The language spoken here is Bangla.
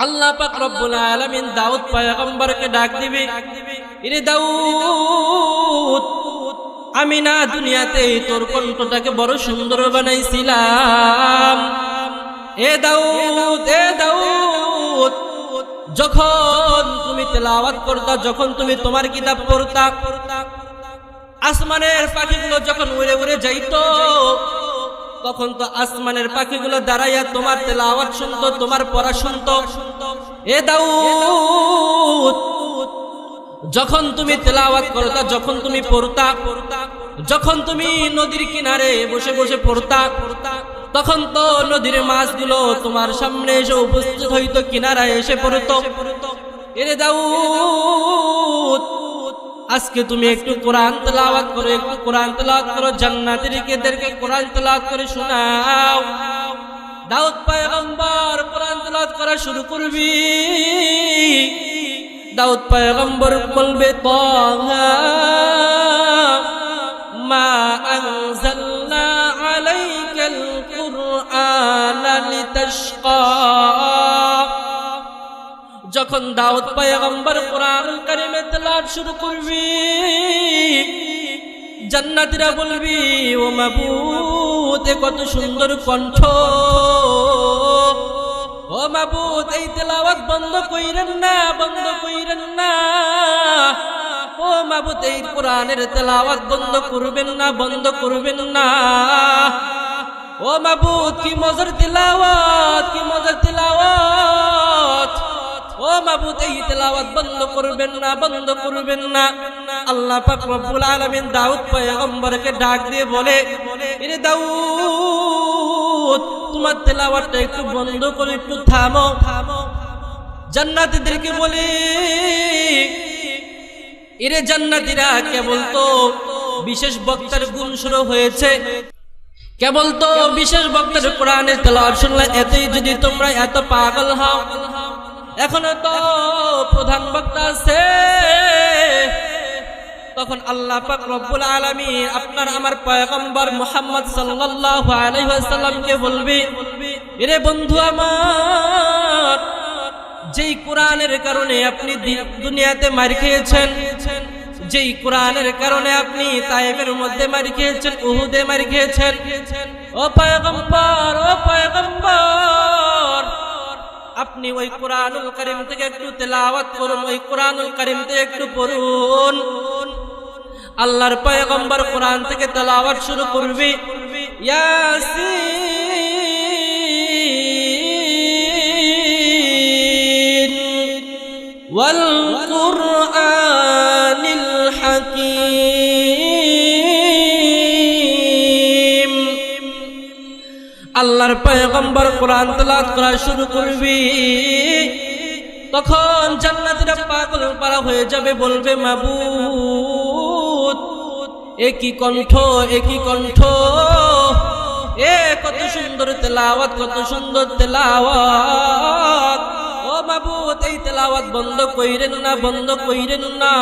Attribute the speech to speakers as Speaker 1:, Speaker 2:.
Speaker 1: আল্লাহ পাক রব্বুল আলামিন দাউদ পয়গম্বরকে ডাক দিবে, ইরে দাউদ, আমি না দুনিয়াতে তোর কণ্ঠটাকে বড় সুন্দর বানাইছিলাম। এ দাউদ, এ দাউদ, যখন তুমি তেলাওয়াত করতা, যখন তুমি তোমার কিতাব পড়তা, আসমানের পাখিগুলো যখন উড়ে উড়ে যাইতো, তখন তো আসমানের পাখিগুলো দাঁড়াইয়া তোমার তেলাওয়াত শুনতো, তোমার পড়া শুনতো। এ দাউদ, যখন তুমি তেলাওয়াত করতা, যখন তুমি পড়তা, যখন তুমি নদীর কিনারে বসে বসে পড়তা, তখন তো নদীর মাছগুলো তোমার সামনে এসে উপস্থিত হইতো, কিনারায় এসে পড়তো। এরে দাউদ, আজকে তুমি একটু কোরআন তেলাওয়াত করো, একটু কোরআন তেলাওয়াত করো, জান্নাতীদেরকে কোরআন তেলাওয়াত করে শোনাও। দাউদ পয়গম্বর কোরআন তেলাওয়াত করা শুরু করবি। দাউদ পয়গম্বর বলবে, তাহা মা আনজালনা আলাইকাল কুরআনা লিতাশকা। যখন দাউদ পয়গম্বর কোরআনুল কারীমে তেলাওয়াত শুরু করবি, জান্নাতীরা বলবি, ও মাবুদ, কত সুন্দর কণ্ঠ, ও মাবুদ, এই তেলাওয়াত বন্ধ কইরেন না, বন্ধ কইরেন না, ও মাবুদ, এই কোরআনের তেলাওয়াত বন্ধ করবেন না, বন্ধ করবেন না। ও মাবুদ, কি মজার তেলাওয়াত, কি মজার তেলাওয়াত, ও মাবুদ, এই তেলাওয়াত বন্ধ করবেন না, বন্ধ করবেন না। আল্লাহ পাক রব্বুল আলামিন দাউদ পয়গম্বরকে ডাক দিয়ে বলে, এরে দাউদ, তোমার তেলাওয়াতটা একটু বন্ধ করে, একটু থামো। জান্নাতীদেরকে বলে, এরে জান্নাতীরা, কেবল তো বিশেষ বক্তার গুণ শুরু হয়েছে, কেবল তো বিশেষ বক্তার কোরআনের তেলাওয়াত শুনলে এতেই যদি তোমরা এত পাগল হও, এখনো তো প্রধান বক্তা আছে। তখন আল্লাহ পাক রব্বুল আলামিন আপনার আমার পয়গম্বর মুহাম্মদ সাল্লাল্লাহু আলাইহি ওয়াসাল্লামকে বলবে, এরে বন্ধু আমার, যেই কোরআনের কারণে আপনি দুনিয়াতে মার খেয়েছেন, যেই কোরআনের কারণে আপনি তায়েফের মধ্যে মার খেয়েছেন, উহুদে মার খেয়েছেন, ও পয়গম্বর, ও পয়গম্বর, আপনি ওই কোরআনুল কারীম থেকে একটু তেলাওয়াত করুন, ওই কোরআনুল কারীম থেকে একটু পড়ুন। আল্লাহর পয়গম্বর কোরআন থেকে তেলাওয়াত শুরু করবে, ইয়াসিন ওয়াল কুরআনিল হাকীম। আল্লাহর পয়গম্বর কোরআন তেলাওয়াত করা শুরু করবি, তখন জান্নাতীরা পাগল পারা হয়ে যাবে, বলবে, মাবুদ, একই কণ্ঠ, একই কণ্ঠ, এ কত সুন্দর তেলাওয়াত, কত সুন্দর তেলাওয়াত, ও মাবুদ, এই তেলাওয়াত বন্ধ কইরেন না, বন্ধ কইরেন না।